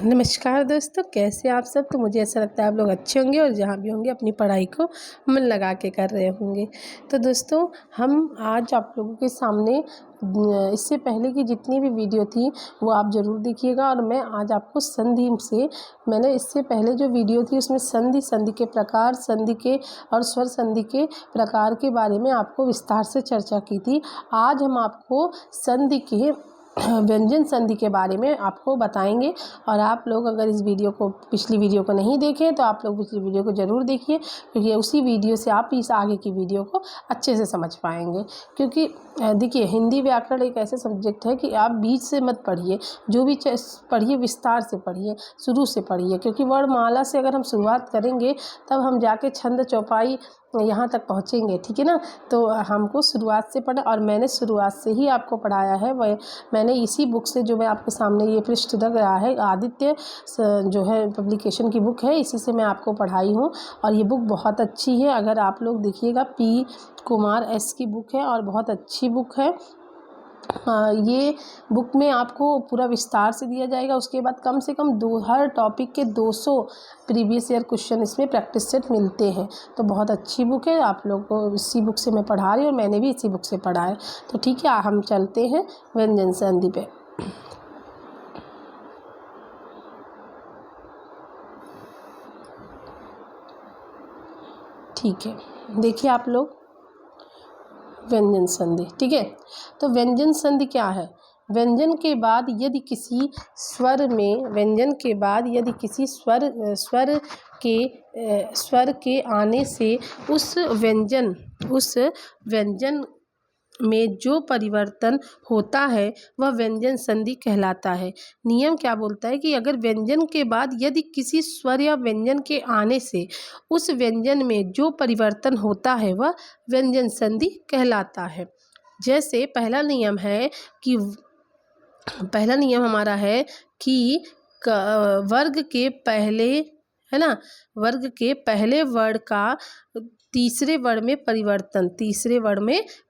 नमस्कार दोस्तों, कैसे आप सब। तो मुझे ऐसा लगता है आप लोग अच्छे होंगे और जहाँ भी होंगे अपनी पढ़ाई को मन लगा के कर रहे होंगे। तो दोस्तों, हम आज आप लोगों के सामने इससे पहले की जितनी भी वीडियो थी वो आप ज़रूर देखिएगा। और मैं आज आपको संधि से, मैंने इससे पहले जो वीडियो थी उसमें संधि के प्रकार, संधि के और स्वर संधि के प्रकार के बारे में आपको विस्तार से चर्चा की थी। आज हम आपको संधि के व्यंजन संधि के बारे में आपको बताएंगे। और आप लोग अगर इस वीडियो को, पिछली वीडियो को नहीं देखें तो आप लोग पिछली वीडियो को ज़रूर देखिए, क्योंकि उसी वीडियो से आप इस आगे की वीडियो को अच्छे से समझ पाएंगे। क्योंकि देखिए, हिंदी व्याकरण एक ऐसे सब्जेक्ट है कि आप बीच से मत पढ़िए, जो भी पढ़िए विस्तार से पढ़िए, शुरू से पढ़िए। क्योंकि वर्णमाला से अगर हम शुरुआत करेंगे तब हम जाके छंद चौपाई यहाँ तक पहुँचेंगे, ठीक है ना। तो हमको शुरुआत से पढ़ा, और मैंने शुरुआत से ही आपको पढ़ाया है। वह मैंने इसी बुक से, जो मैं आपके सामने ये पृष्ठ लग रहा है, आदित्य जो है पब्लिकेशन की बुक है, इसी से मैं आपको पढ़ाई हूँ। और ये बुक बहुत अच्छी है। अगर आप लोग देखिएगा, पी कुमार एस की बुक है और बहुत अच्छी बुक है। ये बुक में आपको पूरा विस्तार से दिया जाएगा। उसके बाद कम से कम हर टॉपिक के 200 प्रीवियस ईयर क्वेश्चन इसमें प्रैक्टिस सेट मिलते हैं। तो बहुत अच्छी बुक है। आप लोग को इसी बुक से मैं पढ़ा रही हूँ, और मैंने भी इसी बुक से पढ़ा है। तो ठीक है, हम चलते हैं व्यंजन संधि पे। ठीक है, देखिए आप लोग, व्यंजन संधि, ठीक है। तो व्यंजन संधि क्या है? व्यंजन के बाद यदि किसी स्वर में, व्यंजन के बाद यदि किसी स्वर के आने से उस व्यंजन में जो परिवर्तन होता है वह व्यंजन संधि कहलाता है। नियम क्या बोलता है कि अगर व्यंजन के बाद यदि किसी स्वर या व्यंजन के आने से उस व्यंजन में जो परिवर्तन होता है वह व्यंजन संधि कहलाता है। जैसे पहला नियम हमारा है कि वर्ग के पहले, है ना, वर्ग के पहले वर्ण का तीसरे वर्ण में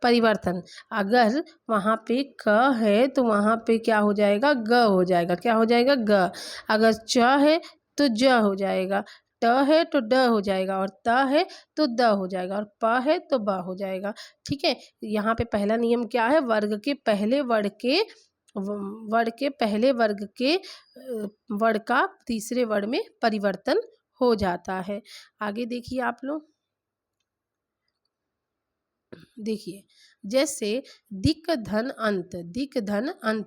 परिवर्तन। अगर वहाँ पे क है तो वहाँ पे क्या हो जाएगा? ग हो जाएगा। क्या हो जाएगा? ग। अगर च है तो ज हो जाएगा, ट है तो ड हो जाएगा, और त है तो द हो जाएगा, और प है तो ब हो जाएगा। ठीक है, यहाँ पे पहला नियम क्या है? वर्ग के पहले वर्ण का तीसरे वर्ण में परिवर्तन हो जाता है। आगे देखिए आप लोग, देखिए जैसे दिक धन अंत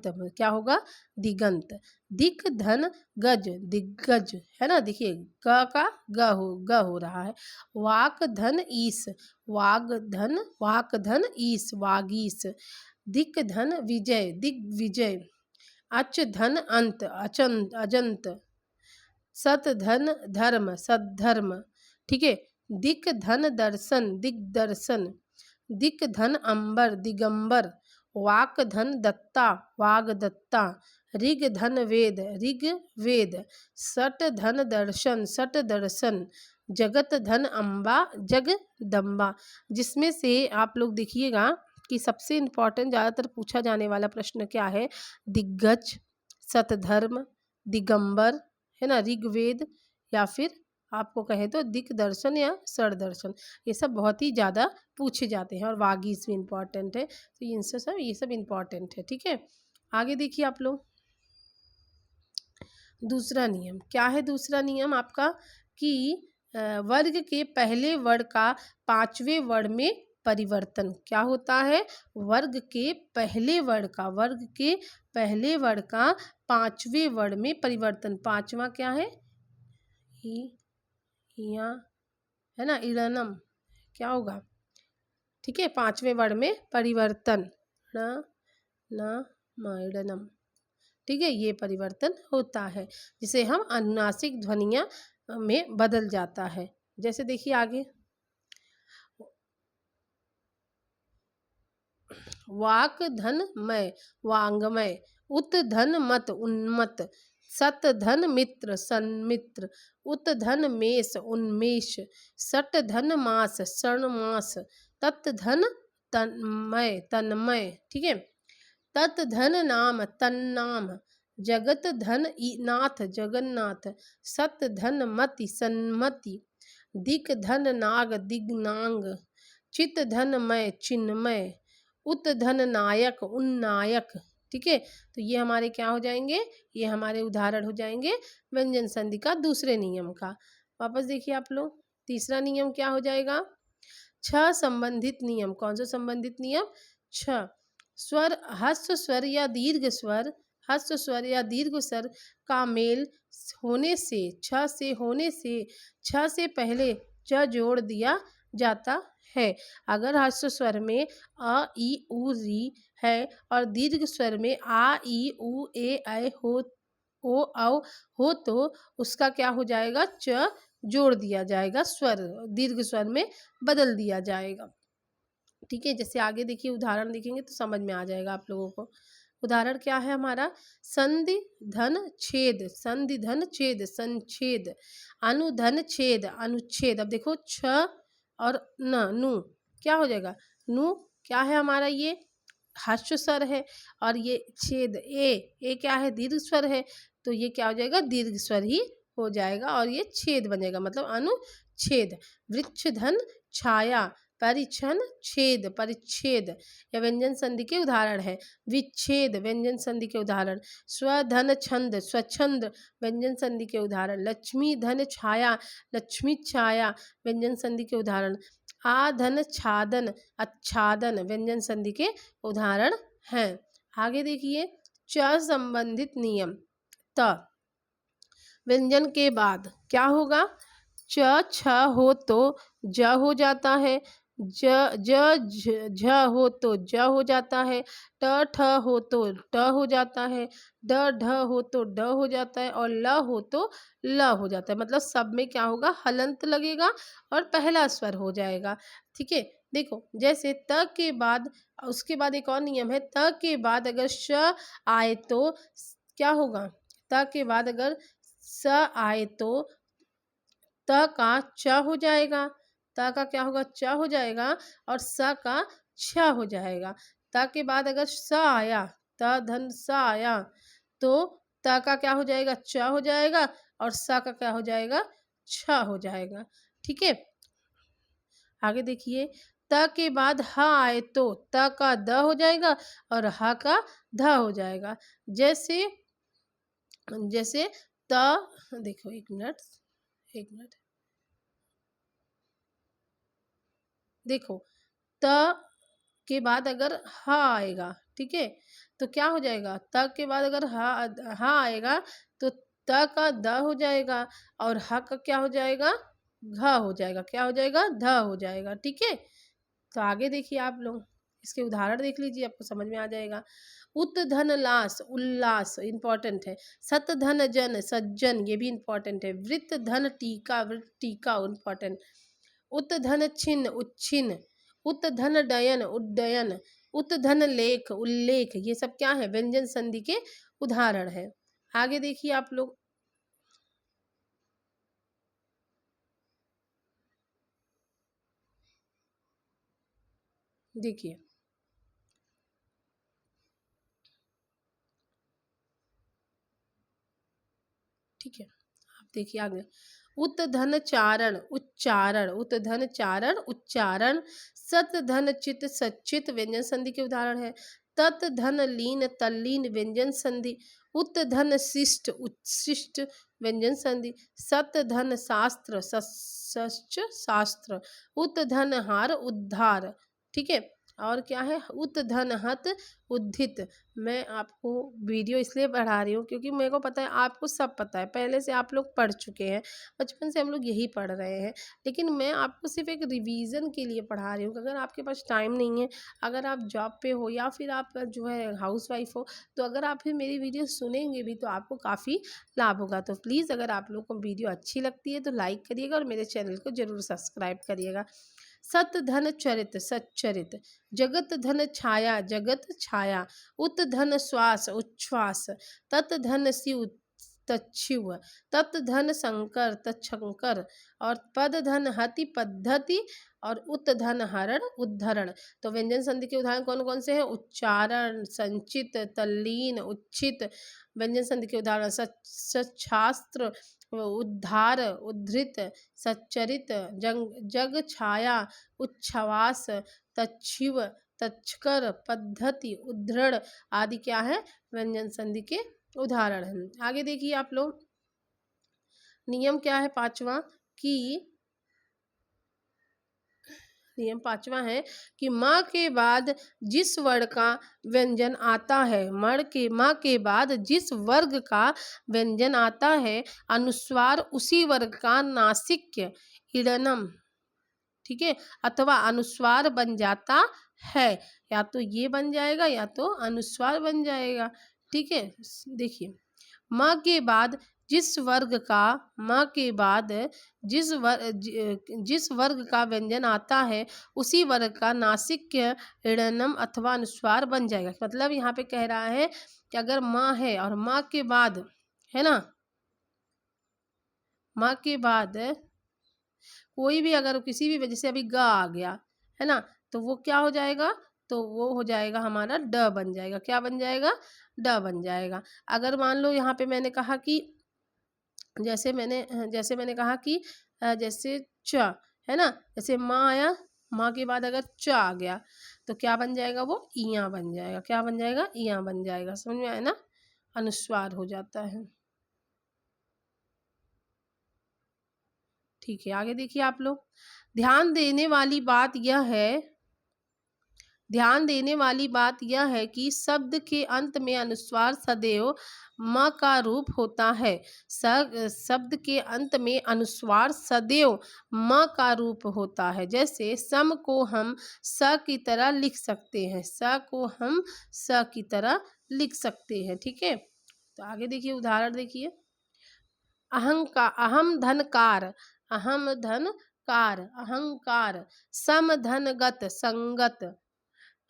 में क्या होगा? दिगंत। दिक धन गज, दिग्गज, है ना। देखिए ग का ग हो रहा है। वाक धन ईस, वाक धन ईस, वागीस। दिक धन विजय, दिग्विजय। अच धन अंत, अजंत। सत धन धर्म, सद्धर्म। ठीक है। दिक धन दर्शन, दिग्दर्शन। दिक धन अंबर, दिगंबर। वाक धन दत्ता, वागदत्ता। ऋग धन वेद, ऋग्वेद। सट धन दर्शन, सट दर्शन। जगत धन अम्बा, जगदम्बा। जिसमें से आप लोग देखिएगा कि सबसे इम्पोर्टेंट, ज़्यादातर पूछा जाने वाला प्रश्न क्या है? दिग्गज, सतधर्म, दिगंबर, है ना, ऋग्वेद, या फिर आपको कहे तो दिक दर्शन या सर दर्शन। ये सब बहुत ही ज़्यादा पूछे जाते हैं। और वागीस भी इम्पॉर्टेंट है। तो इनसे सब, ये सब इम्पॉर्टेंट है। ठीक है, आगे देखिए आप लोग, दूसरा नियम क्या है? दूसरा नियम आपका कि वर्ग के पहले वर्ण का पांचवें वर्ण में परिवर्तन। क्या होता है? वर्ग के पहले वर्ण का पांचवें वर्ण में परिवर्तन। पांचवा क्या है? या, है ना, इड़नम। क्या होगा? ठीक है, पांचवें वर्ण में परिवर्तन, इड़नम। ठीक है, ये परिवर्तन होता है जिसे हम अनुनासिक ध्वनियां में बदल जाता है। जैसे देखिए आगे, वाक धन मय, वांगमय। उत धन मत, उन्मत। सत धन मित्र, सन्मित्र। उत धन मेष, उन्मेष। सट धन मास, षण्मास। तत् धन तन्मय, तन्मय। ठीक है, तत् धन नाम, तन्नाम। जगत धन नाथ जगन्नाथ, सत धन मति सन्मति, दिक धन नाग दिग्नांग, चित धन मय चिन्मय, उत धन नायक उन्नायक। ठीक है, तो ये हमारे क्या हो जाएंगे, ये हमारे उदाहरण हो जाएंगे व्यंजन संधि का दूसरे नियम का। वापस देखिए आप लोग, तीसरा नियम क्या हो जाएगा, छ संबंधित नियम। कौन सा संबंधित नियम, छ। स्वर, ह्रस्व स्वर या दीर्घ स्वर, ह्रस्व स्वर या दीर्घ स्वर का मेल होने से, छ से होने से, छ से पहले च जोड़ दिया जाता है। अगर ह्रस्व स्वर में अ ई उ री है और दीर्घ स्वर में आ ई उ ए ऐ हो ओ औ हो तो उसका क्या हो जाएगा, च जोड़ दिया जाएगा, स्वर दीर्घ स्वर में बदल दिया जाएगा। ठीक है, जैसे आगे देखिए उदाहरण देखेंगे तो समझ में आ जाएगा आप लोगों को। उदाहरण क्या है हमारा, संधि धन छेद, संधि धन छेद संछेद, अनुधन छेद अनुच्छेद। अब देखो छ और न नु क्या हो जाएगा, नु क्या है हमारा, ये ह्रस्व स्वर है, और ये छेद ए क्या है, दीर्घ स्वर है, तो ये क्या हो जाएगा, दीर्घ स्वर ही हो जाएगा और ये छेद बनेगा, मतलब अनुच्छेद। वृक्ष धन छाया, परिछन छेद परिच्छेद, यह व्यंजन संधि के उदाहरण है। विच्छेद व्यंजन संधि के उदाहरण। स्वधन छंद स्वच्छंद व्यंजन संधि के उदाहरण। लक्ष्मी धन छाया लक्ष्मी छाया व्यंजन संधि के उदाहरण। आधन छादन आच्छादन व्यंजन संधि के उदाहरण हैं। आगे देखिए, च संबंधित नियम। त व्यंजन के बाद क्या होगा, च छ हो तो ज हो जाता है, झ हो तो ज हो जाता है, ट ठ हो तो ट हो जाता है, ड ढ हो तो ड हो जाता है, और ल हो तो ल हो जाता है। मतलब सब में क्या होगा, हलंत लगेगा और पहला स्वर हो जाएगा। ठीक है, देखो जैसे त के बाद, उसके बाद एक और नियम है, त के बाद अगर श आए तो क्या होगा, त के बाद अगर स आए तो त का च हो जाएगा, त का क्या होगा, च हो जाएगा, और स का छ हो जाएगा। त के बाद अगर स आया, त धन स आया, तो त का क्या हो जाएगा, च हो जाएगा, और स का क्या हो जाएगा, छ हो जाएगा। ठीक है, आगे देखिए, त के बाद ह आए तो त का द हो जाएगा और ह का ध हो जाएगा। जैसे जैसे त, देखो एक मिनट देखो, त के बाद अगर ह आएगा, ठीक है, तो क्या हो जाएगा, त के बाद अगर ह आएगा तो त का द हो जाएगा और ह का क्या हो जाएगा, घ हो जाएगा, क्या हो जाएगा, ध हो जाएगा। ठीक है, तो आगे देखिए आप लोग, इसके उदाहरण देख लीजिए, आपको समझ में आ जाएगा। उत धन लास उल्लास इंपॉर्टेंट है। सत धन जन सज्जन, ये भी इंपॉर्टेंट है। वृत्त धन टीका वृत्त टीका इंपॉर्टेंट। उत धन छिन्न उच्छिन्न, उत धन डयन उड्डयन, उत धन लेख उल्लेख, ये सब क्या है, व्यंजन संधि के उदाहरण है। आगे देखिए आप लोग, देखिए ठीक है, आप देखिए आगे, उत धन चारण उच्चारण, उत धन चारण उच्चारण, सत धन चित सच्चित व्यंजन संधि के उदाहरण है। तत धन लीन तल्लीन व्यंजन संधि। उत धन शिष्ट उच्छिष्ट व्यंजन संधि। सत धन शास्त्र सश्च शास्त्र। उत धन हार उद्धार। ठीक है, और क्या है, उत धन हत उद्धित। मैं आपको वीडियो इसलिए पढ़ा रही हूँ क्योंकि मेरे को पता है आपको सब पता है, पहले से आप लोग पढ़ चुके हैं, बचपन से हम लोग यही पढ़ रहे हैं, लेकिन मैं आपको सिर्फ एक रिवीजन के लिए पढ़ा रही हूँ। अगर आपके पास टाइम नहीं है, अगर आप जॉब पे हो या फिर आप जो है हाउस वाइफ हो, तो अगर आप फिर मेरी वीडियो सुनेंगे भी तो आपको काफ़ी लाभ होगा। तो प्लीज़ अगर आप लोग को वीडियो अच्छी लगती है तो लाइक करिएगा और मेरे चैनल को ज़रूर सब्सक्राइब करिएगा। सत धन चरित सच्चरित। जगत धन छाया जगत छाया। उत धन श्वास उच्छ्वास। तत धन शिव तच्छिव। तत् धन शंकर तत्शंकर। और पद धन हति पद्धति। और उत धन हरण उद्धरण। तो व्यंजन संधि के उदाहरण कौन कौन से हैं, उच्चारण, संचित, तल्लीन, उच्चित, व्यंजन संधि के उदाहरण सच्छास्त्र, उद्धार, उद्धृत, सच्चरित, जग छाया, उच्छ्वास, तच्छिव, तच्छकर, पद्धति, उद्धृढ़ आदि क्या है व्यंजन संधि के उदाहरण हैं। आगे देखिए आप लोग, नियम क्या है पांचवा कि नियम पांचवा है कि माँ के बाद जिस वर्ण का व्यंजन आता है, माँ के बाद जिस वर्ग का व्यंजन आता है, अनुस्वार उसी वर्ग का नासिक्य, ईडनम, ठीक है, अथवा अनुस्वार बन जाता है। या तो ये बन जाएगा या तो अनुस्वार बन जाएगा, ठीक है। देखिए, माँ के बाद जिस वर्ग का माँ के बाद जिस वर्ग का व्यंजन आता है, उसी वर्ग का नासिक्य, ईडनम अथवा अनुस्वार बन जाएगा। मतलब यहाँ पे कह रहा है कि अगर माँ है और माँ के बाद, है ना, माँ के बाद कोई भी अगर किसी भी वजह से अभी ग आ गया, है ना, तो वो क्या हो जाएगा, तो वो हो जाएगा हमारा ड बन जाएगा। क्या बन जाएगा, ड बन जाएगा। अगर मान लो यहाँ पे मैंने कहा कि जैसे मैंने कहा कि जैसे च, है ना, जैसे माँ आया, माँ के बाद अगर च आ गया तो क्या बन जाएगा, वो इया बन जाएगा। क्या बन जाएगा, इया बन जाएगा। समझ में आया ना, अनुस्वार हो जाता है। ठीक है, आगे देखिए आप लोग, ध्यान देने वाली बात यह है कि शब्द के अंत में अनुस्वार सदैव म का रूप होता है। शब्द के अंत में अनुस्वार सदैव म का रूप होता है। जैसे सम को हम स की तरह लिख सकते हैं, स को हम स की तरह लिख सकते हैं, ठीक है। तो आगे देखिए, उदाहरण देखिए, अहम धनकार, अहंकार, सम धनगत, संगत,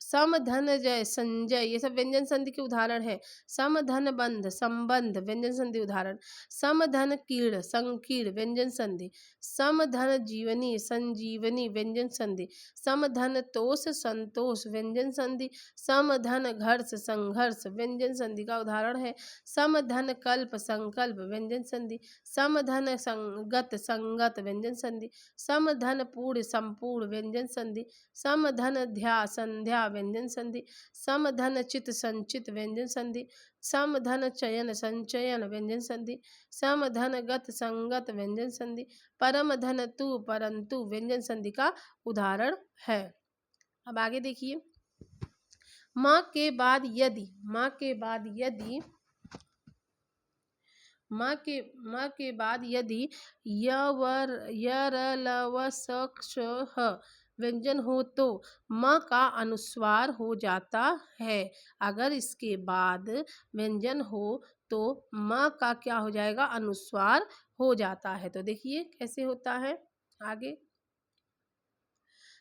सम धन जय, संजय, ये सब व्यंजन संधि के उदाहरण है। सम धन बंध, संबंध, व्यंजन संधि उदाहरण। सम धन कीड़, संकीर्ण, व्यंजन संधि। सम धन जीवनी, संजीवनी, व्यंजन संधि। सम धन तोष, संतोष, व्यंजन संधि। सम धन घर्ष, संघर्ष, व्यंजन संधि का उदाहरण है। सम धन कल्प, संकल्प, व्यंजन संधि। सम धन संगत, संगत, व्यंजन संधि। सम धन पूर्ण, संपूर्ण, व्यंजन संधि। सम धन ध्या, संध्या, व्यंजन संधि। सम धन चित, संचित, व्यंजन संधि। सम धन चयन, संचयन, व्यंजन संधि। सम धन गत, संगत, व्यंजन संधि। परम धन तु, परंतु, व्यंजन संधि का उदाहरण है। अब आगे देखिए, माँ के बाद यदि, माँ के बाद यदि य र ल व स क्ष ह व्यंजन हो तो म का अनुस्वार हो जाता है। अगर इसके बाद व्यंजन हो तो म का क्या हो जाएगा, अनुस्वार हो जाता है। तो देखिए कैसे होता है आगे,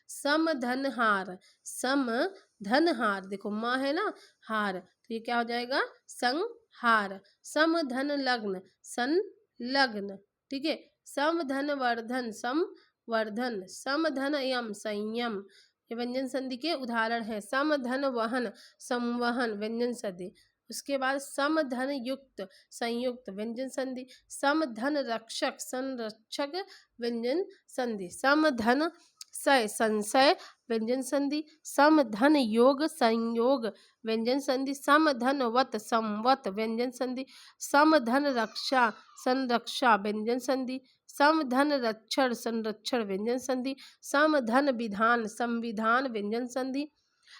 सम धनहार, सम धनहार, देखो माँ है ना, हार, तो ये क्या हो जाएगा, संहार। सम धन लग्न, संलग्न, ठीक है। सम धन वर्धन, संवर्धन। सम धन यम, संयम, ये व्यंजन संधि के उदाहरण है। सम धन वहन, संवहन, व्यंजन संधि। उसके बाद सम धन युक्त, संयुक्त, व्यंजन संधि। सम धन रक्षक, संरक्षक, व्यंजन संधि। सम धन सय, संशय, व्यंजन संधि। सम धन योग, संयोग, व्यंजन संधि। सम धन वत, संवत, व्यंजन संधि। सम धन रक्षा, संरक्षा, व्यंजन संधि। सम धन रक्षण, संरक्षण, व्यंजन संधि। सम धन विधान, संविधान, व्यंजन संधि।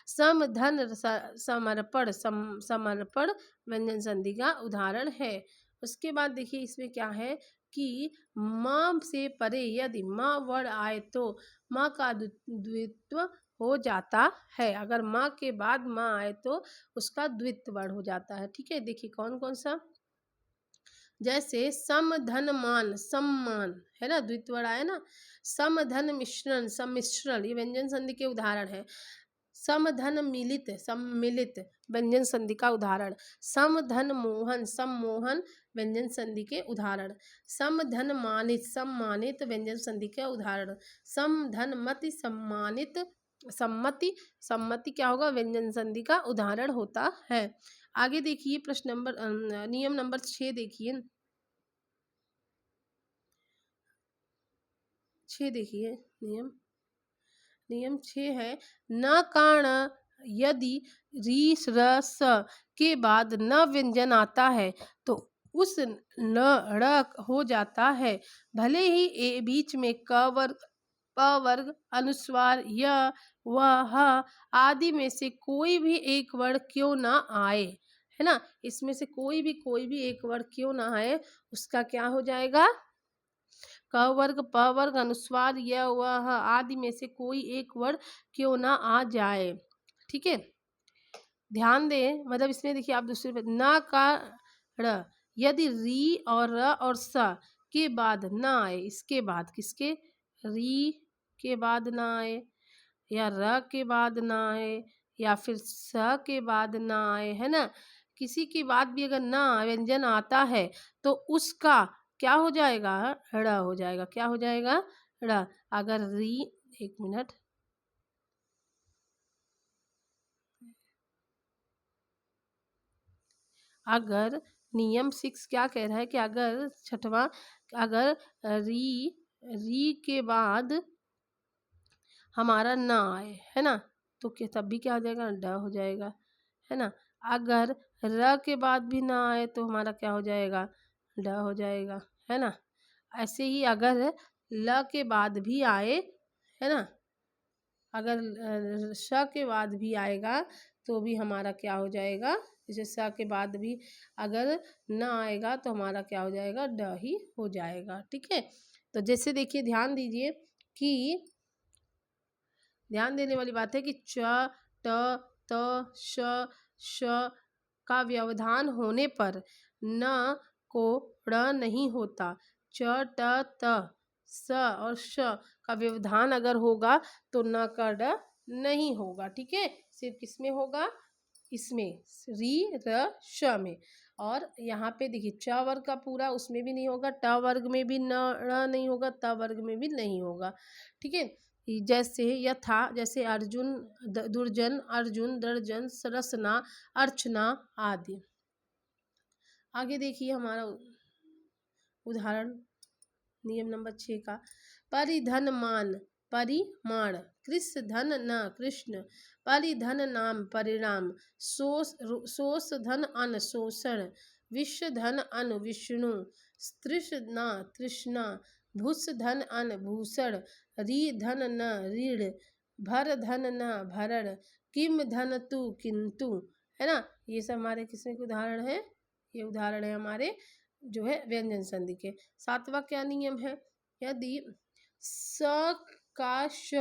सम धन समर्पण, समर्पण, व्यंजन संधि का उदाहरण है। उसके बाद देखिए इसमें क्या है कि माँ से परे यदि माँ वर्ण आए तो माँ का द्वित्व हो जाता है। अगर माँ के बाद माँ आए तो उसका द्वित्व वर्ण हो जाता है, ठीक है। देखिए कौन कौन सा, जैसे सम धन मान, सम्मान, है ना, द्वित्व वर्ण आया ना। सम धन मिश्रण, सम्मिश्रण, ये व्यंजन संधि के उदाहरण है। सम धन मिलित, सम्मिलित, व्यंजन संधि का उदाहरण। सम धन मोहन, सम्मोहन, व्यंजन संधि के उदाहरण। सम धन मानित, सम्मानित, व्यंजन संधि के उदाहरण। सम धन मति, सम्मानित, सम्मति, सम्मति क्या होगा, व्यंजन संधि का उदाहरण होता है। आगे देखिए प्रश्न नंबर नियम नंबर 6 देखिए। 6 देखिए नियम नियम 6 है, न कारण यदि री र स के बाद न व्यंजन आता है तो उस न ड़ हो जाता है, भले ही बीच में क वर्ग प वर्ग अनुस्वार य व ह आदि में से कोई भी एक वर्ण क्यों ना आए, है ना। इसमें से कोई भी एक वर्ण क्यों ना आए, उसका क्या हो जाएगा, क वर्ग प वर्ग अनुस्वार य व ह आदि में से कोई एक वर्ण क्यों ना आ जाए। ठीक है, ध्यान दें, मतलब इसमें देखिए आप दूसरे पे न का ड़ यदि री और र और स के बाद ना आए, इसके बाद किसके, री के बाद ना आए या र के बाद ना आए या फिर स के बाद ना आए, है ना। किसी के बाद भी अगर ना व्यंजन आता है तो उसका क्या हो जाएगा, ड़ हो जाएगा। क्या हो जाएगा, ड़। अगर री, एक मिनट, अगर नियम 6 क्या कह रहा है कि अगर छठवां, अगर री री के बाद हमारा ना आए, है ना, तो क्या तब भी क्या हो जाएगा, ड हो जाएगा, है ना। अगर र के बाद भी ना आए तो हमारा क्या हो जाएगा, ड हो जाएगा, है ना। ऐसे ही अगर ल के बाद भी आए, है ना, अगर श के बाद भी आएगा तो भी हमारा क्या हो जाएगा, जैसे स के बाद भी अगर न आएगा तो हमारा क्या हो जाएगा, ड ही हो जाएगा। ठीक है, तो जैसे देखिए ध्यान दीजिए कि ध्यान देने वाली बात है कि च ट त श श का व्यवधान होने पर न को ड़ नहीं होता। च ट त स और श का व्यवधान अगर होगा तो न का ड नहीं होगा। ठीक है, सिर्फ किसमें होगा, इसमें री र श में। और यहाँ पे देखिए च वर्ग का पूरा उसमें भी नहीं होगा, ट वर्ग में भी न ड़ नहीं होगा, त वर्ग में भी नहीं होगा। ठीक है, जैसे यथा, जैसे अर्जुन, दुर्जन, अर्जुन, दर्जन, सरसना, अर्चना आदि। आगे देखिए हमारा उदाहरण नियम नंबर 6 का, परिधन मान परिमाण, कृष धन न कृष्ण, परिधन नाम परिणाम, शोष धन अन शोषण, विश्व धन अन विष्णु, तृष न तृष्णा, भूष धन अन भूषण, री धन न रीढ़, भर धन न भरण, किम धन तु किंतु, है ना। ये सब हमारे किसमें के उदाहरण है, ये उदाहरण है हमारे जो है व्यंजन संधि के। 7वां क्या नियम है, यदि स का श,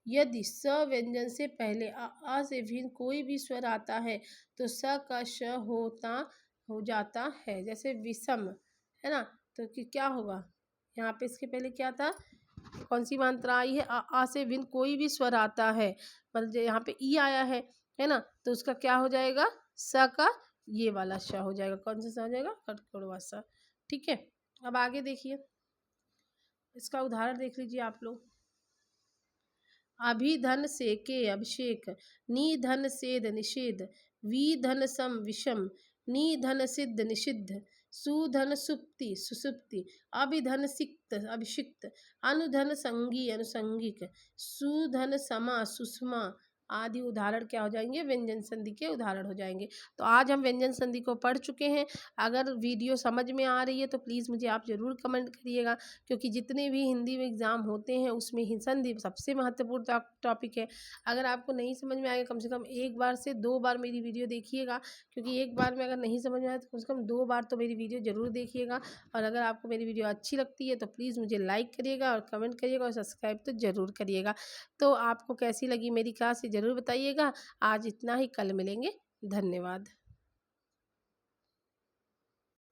यदि स व्यंजन से पहले आ से भिन्न कोई भी स्वर आता है तो स का श हो जाता है। जैसे विषम, है ना, तो क्या होगा, यहाँ पे इसके पहले क्या था, कौन सी मात्रा आई है, आ से भिन्न कोई भी स्वर आता है, मतलब यहाँ पे ई आया है ना, तो उसका क्या हो जाएगा, स का ये वाला श हो जाएगा। कौन सा सा हो जाएगा, कटकोड़वा सा। ठीक है, अब आगे देखिए, इसका उदाहरण देख लीजिए आप लोग। अभिधन से के अभिषेक, निधन सेद निषेध, विधन सम विषम, निधन सिद्ध निषिद्ध, सुधन सुप्ति सुसुप्ति, अभिधन सिक्त अभिषिक्त, अनुधन संगी अनुसंगिक, सुधन समा सुषमा आदि उदाहरण क्या हो जाएंगे, व्यंजन संधि के उदाहरण हो जाएंगे। तो आज हम व्यंजन संधि को पढ़ चुके हैं। अगर वीडियो समझ में आ रही है तो प्लीज़ मुझे आप ज़रूर कमेंट करिएगा, क्योंकि जितने भी हिंदी में एग्ज़ाम होते हैं उसमें संधि सबसे महत्वपूर्ण टॉपिक है। अगर आपको नहीं समझ में आएगा, कम से कम 1 बार से 2 बार मेरी वीडियो देखिएगा, क्योंकि एक बार में अगर नहीं समझ में आए तो कम से कम 2 बार तो मेरी वीडियो ज़रूर देखिएगा। और अगर आपको मेरी वीडियो अच्छी लगती है तो प्लीज़ मुझे लाइक करिएगा और कमेंट करिएगा और सब्सक्राइब तो ज़रूर करिएगा। तो आपको कैसी लगी मेरी क्लास ज़रूर बताइएगा। आज इतना ही, कल मिलेंगे। धन्यवाद।